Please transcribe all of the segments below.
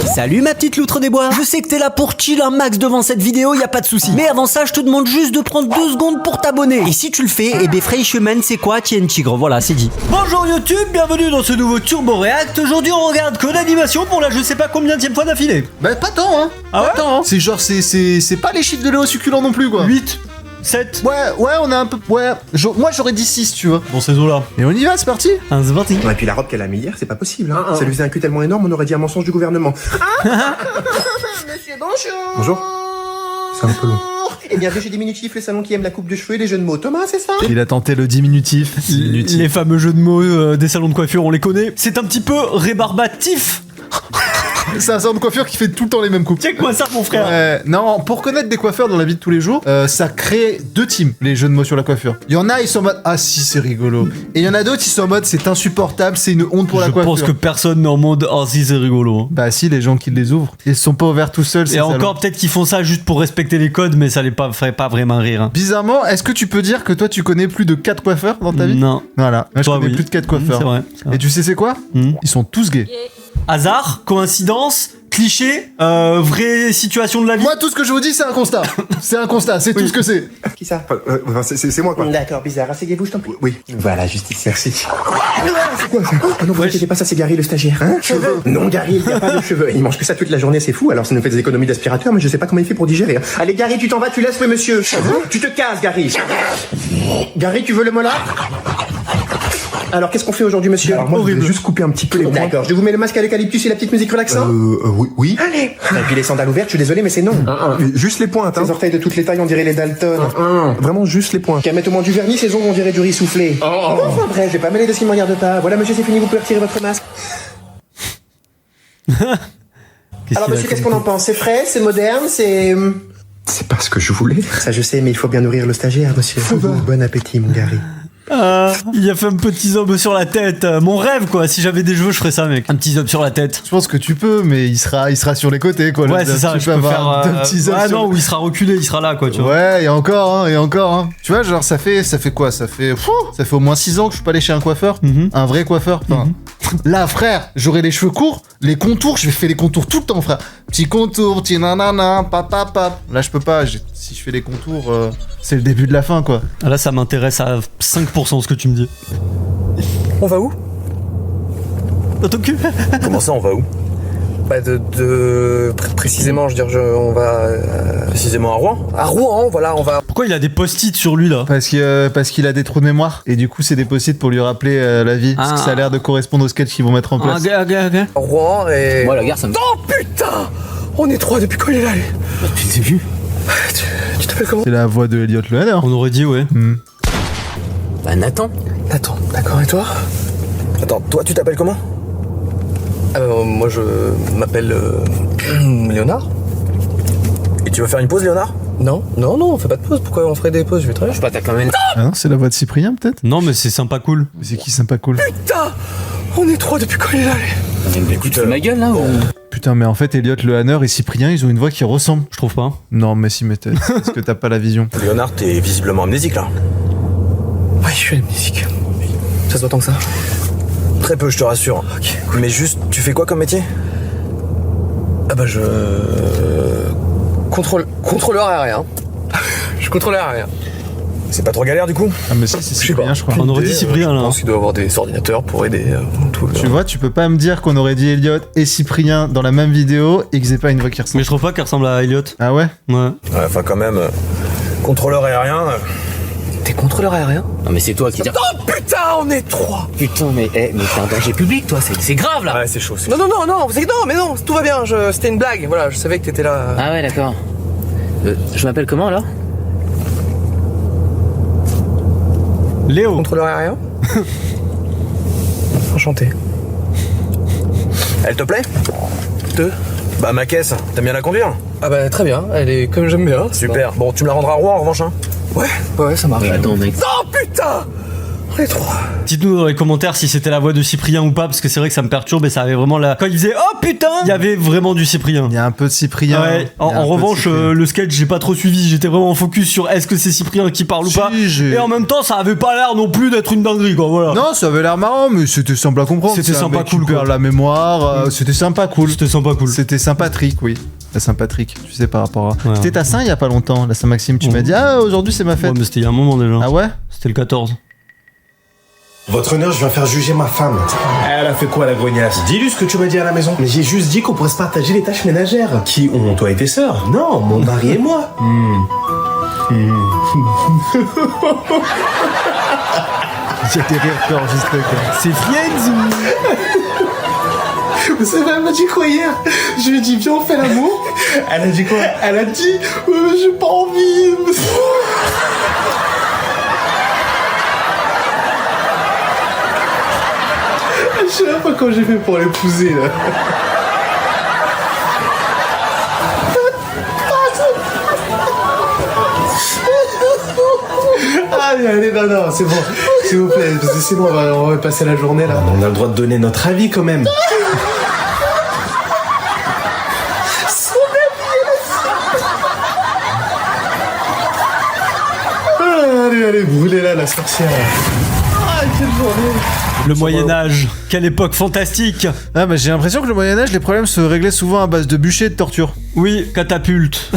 Salut ma petite loutre des bois. Je sais que t'es là pour chill un max devant cette vidéo, y a pas de souci. Mais avant ça, je te demande juste de prendre 2 secondes pour t'abonner. Et si tu le fais, eh ben Freischmann, c'est quoi? Tiens, tigre, voilà, c'est dit. Bonjour YouTube, bienvenue dans ce nouveau Turbo React. Aujourd'hui, on regarde Code Animation pour la je sais pas combienième fois d'affilée. Bah pas tant hein. Ah ouais? Pas tant, hein. C'est genre c'est pas les chiffres de Léo Succulent non plus quoi. 8, 7. Ouais, on a un peu. Ouais, moi j'aurais dit 6, tu vois. Dans ces eaux-là. Et on y va, c'est parti. C'est parti. Et puis la robe qu'elle a mis hier, c'est pas possible. Hein. Ça lui faisait un cul tellement énorme, on aurait dit un mensonge du gouvernement. Monsieur, bonjour. Bonjour. C'est un peu long. Et bienvenue chez Diminutif, le salon qui aime la coupe de cheveux et les jeux de mots. Thomas, c'est ça? Il a tenté le diminutif. Les fameux jeux de mots des salons de coiffure, on les connaît. C'est un petit peu rébarbatif. C'est un salon de coiffure qui fait tout le temps les mêmes coupes. Check quoi ça, mon frère. Non, pour connaître des coiffeurs dans la vie de tous les jours, ça crée 2 teams, les jeux de mots sur la coiffure. Il y en a, ils sont en mode ah si, c'est rigolo. Et il y en a d'autres, ils sont en mode c'est insupportable, c'est une honte pour la coiffure. Je pense que personne n'est en mode oh si, c'est rigolo. Bah si, les gens qui les ouvrent, ils sont pas ouverts tout seuls. Et encore, peut-être qu'ils font ça juste pour respecter les codes, mais ça les ferait pas vraiment rire. Hein. Bizarrement, est-ce que tu peux dire que toi tu connais plus de 4 coiffeurs dans ta vie? Non. Voilà, moi je Toi, connais oui. plus de 4 coiffeurs. C'est vrai. Et tu sais c'est quoi? Ils sont tous gays. Hasard, coïncidence, cliché, vraie situation de la vie. Moi tout ce que je vous dis c'est un constat. C'est un constat, c'est tout ce que c'est. Qui ça? C'est moi quoi. D'accord, bizarre. Asseyez-vous, je t'en prie. Oui. Voilà, justice. Merci. C'est quoi ça? Ah non, vous inquiétez pas, ça c'est Gary le stagiaire. Hein? Cheveux? Non, Gary, il n'y a pas de cheveux. Il mange que ça toute la journée, c'est fou. Alors ça nous fait des économies d'aspirateur, mais je sais pas comment il fait pour digérer. Hein. Allez, Gary, tu t'en vas, tu laisses le monsieur. Tu te casses, Gary. Gary, tu veux le mola? Alors, qu'est-ce qu'on fait aujourd'hui, monsieur? Alors moi, je voulais juste couper un petit peu les points. D'accord, je vous mets le masque à l'eucalyptus et la petite musique relaxante. Oui. Allez. Et puis les sandales ouvertes, je suis désolé, mais c'est non. Juste les pointes, hein. Les orteils de toutes les tailles, on dirait les Dalton. Vraiment juste les pointes. Qu'à mettre au moins du vernis, ces ongles, on dirait du riz soufflé. Enfin bref, je vais pas mêler de ce qui me regarde pas. Voilà, monsieur, c'est fini, vous pouvez retirer votre masque. Alors, monsieur, qu'est-ce qu'on en pense? C'est frais, c'est moderne, c'est... C'est pas ce que je voulais. Ça, je sais, mais il faut bien nourrir le stagiaire, monsieur. Bon appétit, mon Gary. Il a fait un petit zob sur la tête. Mon rêve, quoi. Si j'avais des cheveux, je ferais ça, mec. Un petit zob sur la tête. Je pense que tu peux, mais il sera sur les côtés quoi. Ouais, c'est ça. Tu Je peux peux avoir faire. deux petits œufs Ah sur- non, où il sera reculé, il sera là, quoi. Tu vois. Ouais, et encore. Tu vois, genre ça fait quoi? Ça fait au moins 6 ans que je suis pas allé chez un coiffeur, un vrai coiffeur. Enfin, là, frère, j'aurai les cheveux courts, les contours, je vais faire les contours tout le temps, frère. Petit contour, petit nanana, papa. Là, je peux pas. Si je fais les contours, c'est le début de la fin, quoi. Ah, là, ça m'intéresse à 5% ce que tu me dis. On va où? Dans ton cul. Comment ça, on va où? Bah précisément, je veux dire, on va... Précisément à Rouen? À Rouen, voilà, on va... Pourquoi il a des post-it sur lui, là? Parce qu'il a des trous de mémoire. Et du coup, c'est des post-it pour lui rappeler la vie. Parce que ça a l'air de correspondre au sketch qu'ils vont mettre en place. Ok. à Rouen et... Moi, la gare, ça me... Oh putain! On est 3 depuis quand il est là, lui? Depuis le début. Tu t'appelles comment? C'est la voix de Elliot Lehanner. On aurait dit, ouais. Bah, Nathan. Attends, d'accord, et toi? Attends, toi, tu t'appelles comment? Moi, je m'appelle... Léonard. Et tu veux faire une pause, Léonard? Non, on fait pas de pause. Pourquoi on ferait des pauses? Je vais très bien. Je sais pas, t'as quand même... Ah non, c'est la voix de Cyprien, peut-être? Non, mais c'est sympa, cool. Mais c'est qui sympa cool? Putain! On est 3 depuis quand il est là, lui? Mais écoute, ma gueule, là, ou... Putain, mais en fait, Elliot Lehanner et Cyprien, ils ont une voix qui ressemble. Je trouve pas. Non, mais si, mais est-ce que t'as pas la vision? Léonard, t'es visiblement amnésique, là. Oui, je suis amnésique. Ça se voit tant que ça? Très peu, je te rassure. Ok, cool. Mais juste, tu fais quoi comme métier? Ah bah contrôleur aérien. Je suis contrôleur aérien. C'est pas trop galère du coup? Ah, mais si, c'est Cyprien, je crois. On aurait dit Cyprien, Je là. pense qu'il doit avoir des ordinateurs pour aider tout le... Tu vois, tu peux pas me dire qu'on aurait dit Elliot et Cyprien dans la même vidéo et qu'ils aient pas une voix qui ressemble. Mais je trouve pas qu'il ressemble à Elliot. Ah ouais? Ouais. Ouais, enfin quand même, contrôleur aérien... T'es contrôleur aérien? Non, mais c'est toi qui... Oh putain, on est 3! Putain, mais t'es un danger public, toi. C'est grave, là. Ouais, c'est chaud. Non, vous êtes... Non, mais non, tout va bien, c'était une blague. Voilà, je savais que t'étais là. Ah ouais, d'accord. Je m'appelle comment, alors? Léo. Contrôleur aérien? Enchanté. Elle te plaît? Bah ma caisse, t'aimes bien la conduire? Ah bah très bien, elle est comme j'aime bien. Super, bon tu me la rendras à Rouen en revanche hein? Ouais, ça marche. Attends, mec. Oh putain! Les 3. Dites-nous dans les commentaires si c'était la voix de Cyprien ou pas, parce que c'est vrai que ça me perturbe et ça avait vraiment la... Quand il faisait oh putain, il y avait vraiment du Cyprien. Il y a un peu de Cyprien. Ouais. Il y a un En peu de revanche, Cyprien. le sketch, j'ai pas trop suivi. J'étais vraiment focus sur est-ce que c'est Cyprien qui parle ou pas. j'ai- Et en même temps, ça avait pas l'air non plus d'être une dinguerie, quoi. Voilà. Non, ça avait l'air marrant, mais c'était simple à comprendre. C'était C'est un sympa, mec cool, qui perd quoi. la mémoire. C'était sympa, cool. C'était sympa, cool. C'était sympatrique, oui. La Saint-Patrick, tu sais, par rapport à. Ouais. C'était ta Saint il y a pas longtemps, la Saint-Maxime. Tu m'as dit, ah, aujourd'hui c'est ma Ouais, fête. mais c'était il y a un moment déjà. Ah ouais? C'était le 14. Votre honneur, je viens faire juger ma femme. Elle a fait quoi, la grognasse? Dis-lui ce que tu m'as dit à la maison. Mais j'ai juste dit qu'on pourrait se partager les tâches ménagères. Qui ont, toi et tes sœurs? Non, mon mari et moi. J'ai des rires enregistrés, quoi. C'est Friends Vous savez, elle m'a dit quoi hier? Je lui ai dit, viens, on fait l'amour. Elle a dit quoi? Elle a dit, j'ai pas envie. Je sais même pas comment j'ai fait pour l'épouser, là. Allez, allez, non, c'est bon. S'il vous plaît, parce que sinon on va passer la journée là. On a le droit de donner notre avis quand même. Allez, brûlez-la, la sorcière. Ah, quelle journée. Le Moyen-Âge. Quelle époque fantastique. Ah, bah j'ai l'impression que le Moyen-Âge, les problèmes se réglaient souvent à base de bûcher et de torture. Oui, catapulte.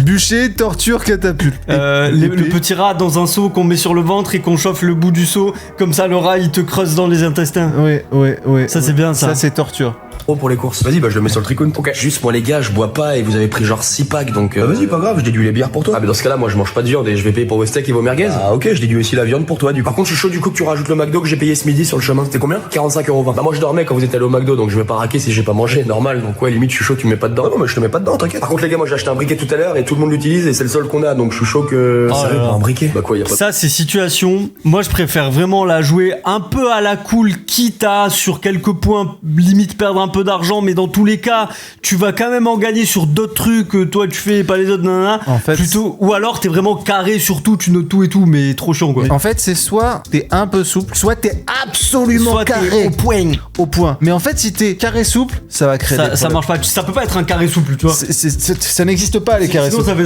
Bûcher, torture, catapulte. Le petit rat dans un seau qu'on met sur le ventre et qu'on chauffe le bout du seau. Comme ça, le rat, il te creuse dans les intestins. Oui. Ça, c'est bien, ça. Ça, c'est torture. Pour les courses. Vas-y, bah je le mets sur le tricoon. Ok. Juste moi les gars, je bois pas et vous avez pris genre 6 packs donc. Vas-y, pas grave, je déduis les bières pour toi. Ah mais dans ce cas-là, moi je mange pas de viande et je vais payer pour vos steaks et vos merguez. Ah ok, je déduis aussi la viande pour toi du coup. Par contre, je suis chaud du coup que tu rajoutes le McDo que j'ai payé ce midi sur le chemin. C'était combien 45,20 €. Bah moi je dormais quand vous êtes allé au McDo donc je vais pas raquer si j'ai pas mangé, normal. Donc ouais, limite je suis chaud, tu me mets pas dedans. Non, mais je te mets pas dedans, t'inquiète. Par contre les gars, moi j'ai acheté un briquet tout à l'heure et tout le monde l'utilise et c'est le seul qu'on a donc je suis chaud que. Oh Sérieux, là là. pour un briquet. Bah quoi, y a pas de... Ça, c'est situation. Moi, je préfère vraiment la jouer un peu à la cool, quitte à, sur quelques points, limite perdre un peu d'argent, mais dans tous les cas, tu vas quand même en gagner sur d'autres trucs que toi tu fais et pas les autres, nanana. En fait, plutôt, ou alors t'es vraiment carré sur tout, tu notes tout et tout, mais trop chiant, quoi. En fait, c'est soit t'es un peu souple, soit t'es absolument Soit t'es carré. au point. Au point. Mais en fait, si t'es carré souple, ça va créer des Ça problèmes. marche pas. Ça peut pas être un carré souple, tu vois. Ça n'existe pas, les carrés Sinon, souples. ça fait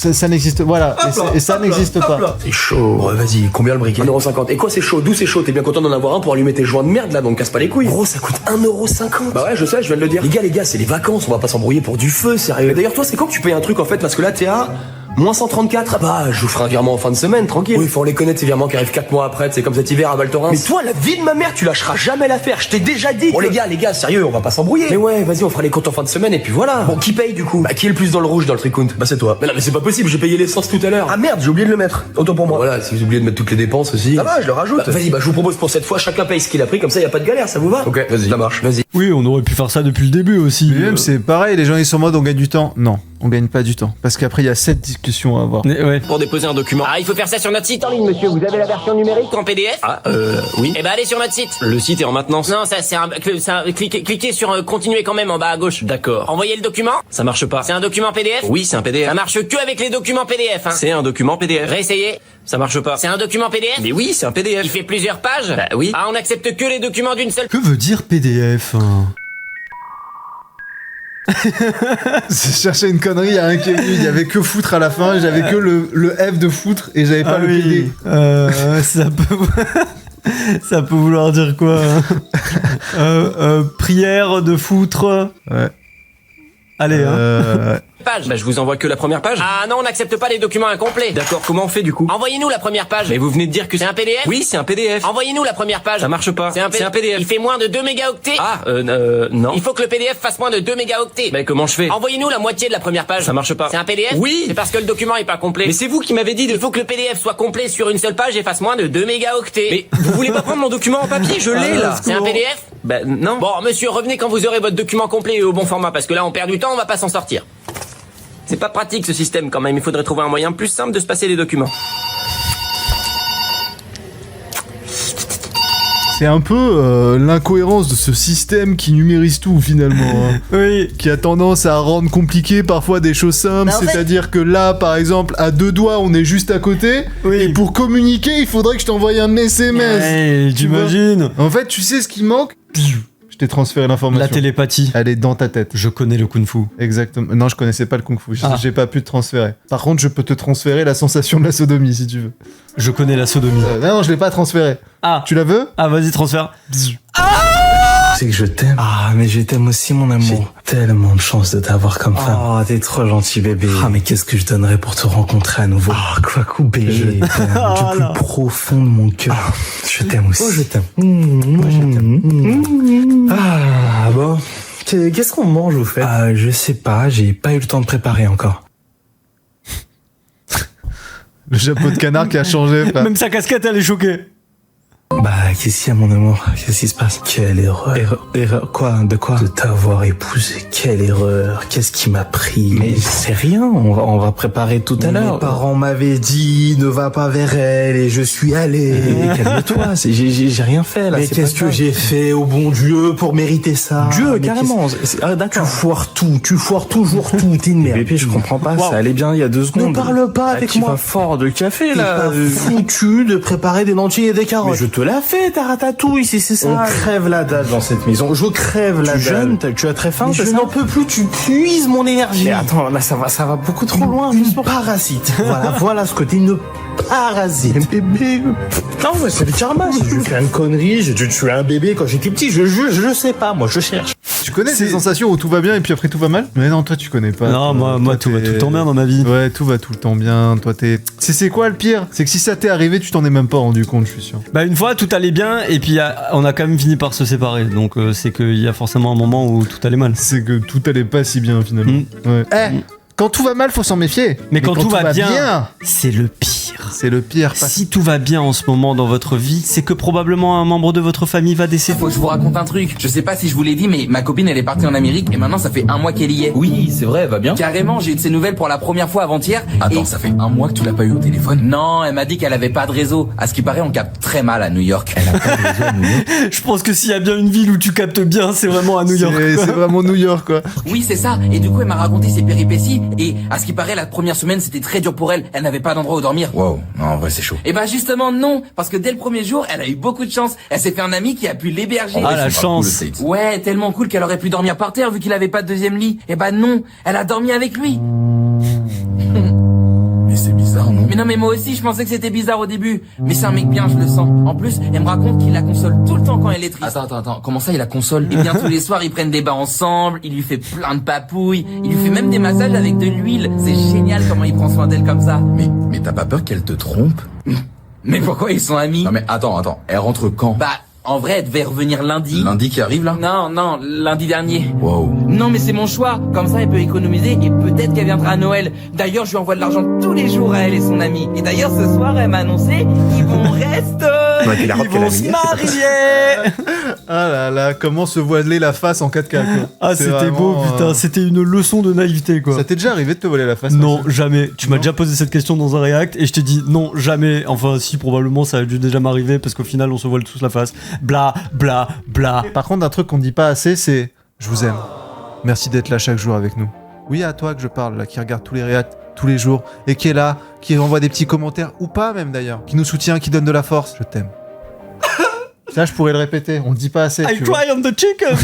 ça. Ça n'existe, voilà. Et ça n'existe pas. C'est chaud. Ouais, vas-y, combien le briquet 1,50 €. Et quoi, c'est chaud? D'où c'est chaud? T'es bien content d'en avoir un pour allumer tes joints de merde là, donc casse pas les couilles. Gros, ça coûte 1,50 €. Bah ouais, je sais, je viens de le dire. Les gars, c'est les vacances, on va pas s'embrouiller pour du feu, sérieux. Et d'ailleurs, toi, c'est quand que tu payes un truc en fait? Parce que là, t'es à moins 134. Bah, je vous ferai un virement en fin de semaine, tranquille. Oui, faut les connaître, ces virements qui arrivent 4 mois après, c'est comme cet hiver à Val Thorens. Mais toi, la vie de ma mère, tu lâcheras jamais l'affaire, je t'ai déjà dit. Bon, les gars, sérieux, on va pas s'embrouiller. Mais ouais, vas-y, on fera les comptes en fin de semaine et puis voilà. Bon, qui paye du coup? Bah, qui est le plus dans le rouge dans le tricount? Bah, c'est toi. Mais non, mais c'est pas possible, j'ai payé l'essence tout à l'heure. Ah merde, j'ai oublié de le mettre. Autant pour moi. Voilà, si vous oubliez de mettre toutes les dépenses aussi. Ah bah, je le rajoute. Bah, vas-y, bah, je vous propose pour cette fois, chacun paye ce qu'il a pris, comme ça, y a pas de galère, ça vous va? Ok, vas-y, ça marche, vas-y. Oui, on aurait pu faire ça depuis le début aussi. Mais même, c'est pareil, les gens ils sont en mode on gagne du temps. Non, on gagne pas du temps. Parce qu'après, il y a 7 discussions à avoir. Ouais. Pour déposer un document. Ah, il faut faire ça sur notre site en ligne, monsieur. Vous avez la version numérique en PDF? Ah, oui. Eh ben, allez sur notre site. Le site est en maintenance. Non, ça, c'est cliquez sur continuer quand même en bas à gauche. D'accord. Envoyez le document. Ça marche pas. C'est un document PDF? Oui, c'est un PDF. Ça marche que avec les documents PDF, hein. C'est un document PDF. Réessayez. Ça marche pas. C'est un document PDF? Mais oui, c'est un PDF. Il fait plusieurs pages? Bah oui. Ah, on accepte que les documents d'une seule. Que veut dire PDF J'ai cherché une connerie, il y a un qui est venu, il y avait que foutre à la fin, j'avais que le F de foutre et j'avais pas le PD. Ça peut... ça peut vouloir dire quoi prière de foutre. Ouais. Allez, Page. Bah je vous envoie que la première page. Ah non, on n'accepte pas les documents incomplets. D'accord, comment on fait du coup? Envoyez-nous la première page. Mais vous venez de dire que C'est un PDF? Oui, c'est un PDF. Envoyez-nous la première page. Ça marche pas. C'est un PDF. Il fait moins de 2 mégaoctets. Ah, non. Il faut que le PDF fasse moins de 2 mégaoctets. Mais comment je fais? Envoyez-nous la moitié de la première page. Ça marche pas. C'est un PDF? Oui. C'est parce que le document est pas complet. Mais c'est vous qui m'avez dit Il faut que le PDF soit complet sur une seule page et fasse moins de 2 mégaoctets. Mais vous voulez pas prendre mon document en papier? Je l'ai là. C'est un PDF? Bah non. Bon, monsieur, revenez quand vous aurez votre document complet et au bon format, parce que là, on perd du temps, on va pas s'en sortir. C'est pas pratique ce système quand même, il faudrait trouver un moyen plus simple de se passer les documents. C'est un peu l'incohérence de ce système qui numérise tout finalement. Hein. Oui. Qui a tendance à rendre compliqué parfois des choses simples. Mais en fait- C'est-à-dire que là, par exemple, à 2 doigts, on est juste à côté. Oui. Et pour communiquer, il faudrait que je t'envoie un SMS. Hey, Tu vois. t'imagines? En fait, tu sais ce qui manque? Je t'ai transféré l'information. La télépathie. Elle est dans ta tête. Je connais le kung-fu. Exactement. Non, je connaissais pas le kung-fu. Ah. J'ai pas pu te transférer. Par contre, je peux te transférer la sensation de la sodomie si tu veux. Je connais la sodomie. Non, je l'ai pas transféré. Ah. Tu la veux? Ah, vas-y, transfert. C'est que je t'aime. Ah, mais je t'aime aussi, mon amour. J'ai tellement de chance de t'avoir comme femme. Oh, t'es trop gentil, bébé. Ah, mais qu'est-ce que je donnerais pour te rencontrer à nouveau. Ah, quoi bébé. Je t'aime du plus profond de mon cœur. Je t'aime aussi. Oh, je t'aime. Moi, je t'aime. Ah, bon. Qu'est-ce qu'on mange, au fait? Je sais pas, j'ai pas eu le temps de préparer encore. Le chapeau de canard qui a changé, frère. Même sa casquette, elle est choquée. Bah, qu'est-ce qu'il y a, mon amour? Qu'est-ce qui se passe? Quelle erreur. Erreur quoi? De quoi? De t'avoir épousé. Quelle erreur. Qu'est-ce qui m'a pris? Mais c'est rien, on va préparer tout à l'heure. Mes parents m'avaient dit, ne va pas vers elle, et je suis allé. Calme-toi, j'ai rien fait, là. Mais qu'est-ce que j'ai fait au bon Dieu pour mériter ça? Dieu, carrément. D'accord. Tu foires toujours tout, t'es une merde. Bébé, je comprends pas, ça allait bien il y a 2 secondes. Ne parle pas avec moi. Tu vas fort de café, là. T'es pas foutu de préparer des lentilles et des carottes. Mais je te l'ai fait, ta ratatouille, c'est ça. On crève la dalle dans cette maison. Je crève la dalle. Jeune, tu as très faim, je n'en peux plus, tu puises mon énergie. Mais attends, là, ça va beaucoup trop loin. Une parasite. Voilà ce côté, une parasite. Bébé. Non, mais c'est le karma. Si je fais une connerie, j'ai dû tuer un bébé quand j'étais petit. Je sais pas, moi, je cherche. Tu connais ces sensations où tout va bien et puis après tout va mal? Mais non, toi tu connais pas. Non, moi tout va tout le temps bien dans ma vie. Ouais, tout va tout le temps bien. Toi t'es. C'est quoi le pire? C'est que si ça t'est arrivé, tu t'en es même pas rendu compte, je suis sûr. Bah une fois tout allait bien et puis on a quand même fini par se séparer. Donc c'est qu'il y a forcément un moment où tout allait mal. C'est que tout allait pas si bien finalement. Ouais. Quand tout va mal, faut s'en méfier. Mais quand tout va bien, c'est le pire. C'est le pire. Si tout va bien en ce moment dans votre vie, c'est que probablement un membre de votre famille va décéder. Faut que je vous raconte un truc. Je sais pas si je vous l'ai dit, mais ma copine elle est partie en Amérique et maintenant ça fait 1 mois qu'elle y est. Oui, c'est vrai, elle va bien. Carrément, j'ai eu de ses nouvelles pour la première fois avant-hier. Attends, ça fait 1 mois que tu l'as pas eu au téléphone? Non, elle m'a dit qu'elle avait pas de réseau. À ce qui paraît, on capte très mal à New York. Elle a pas de réseau à New York. Je pense que s'il y a bien une ville où tu captes bien, c'est vraiment à New York. C'est vraiment New York, quoi. Oui, c'est ça. Et du coup, elle m'a raconté ses péripéties. Et à ce qui paraît, la première semaine, c'était très dur pour elle. Elle n'avait pas d'endroit où dormir. Wow, non, en vrai, c'est chaud. Et bah justement, non. Parce que dès le premier jour, elle a eu beaucoup de chance. Elle s'est fait un ami qui a pu l'héberger. Ah, la chance. Ouais, tellement cool qu'elle aurait pu dormir par terre vu qu'il avait pas de deuxième lit. Et bah non, elle a dormi avec lui. Mais c'est bizarre, non? Mais non, mais moi aussi, je pensais que c'était bizarre au début. Mais c'est un mec bien, je le sens. En plus, elle me raconte qu'il la console tout le temps quand elle est triste. Attends. Comment ça, il la console? Eh bien, tous les soirs, ils prennent des bains ensemble. Il lui fait plein de papouilles. Il lui fait même des massages avec de l'huile. C'est génial comment il prend soin d'elle comme ça. Mais t'as pas peur qu'elle te trompe? Mais pourquoi ils sont amis? Non mais attends. Elle rentre quand? Bah, en vrai, elle devait revenir lundi. Lundi qui arrive, là? Non, lundi dernier. Wow. Non, mais c'est mon choix. Comme ça, elle peut économiser et peut-être qu'elle viendra à Noël. D'ailleurs, je lui envoie de l'argent tous les jours à elle et son ami. Et d'ailleurs, ce soir, elle m'a annoncé qu'ils vont rester. Ouais, la robe Ils qu'elle a vont se mis, marier. Ah là là, comment se voiler la face en 4K, quoi. Ah, C'est c'était beau, vraiment, putain. C'était une leçon de naïveté, quoi. Ça t'est déjà arrivé de te voiler la face? Non, comme ça? jamais. Tu m'as Non. déjà posé cette question dans un react et je t'ai dit non, jamais. Enfin, si, probablement, ça a dû déjà m'arriver parce qu'au final, on se voile tous la face. Bla, bla, bla. Par contre, un truc qu'on dit pas assez, c'est je vous aime. Merci d'être là chaque jour avec nous. Oui, à toi que je parle, là, qui regarde tous les reacts tous les jours et qui est là, qui envoie des petits commentaires, ou pas même d'ailleurs, qui nous soutient, qui donne de la force. Je t'aime. Ça, je pourrais le répéter, on le dit pas assez. I tu vois. cry on the chicken.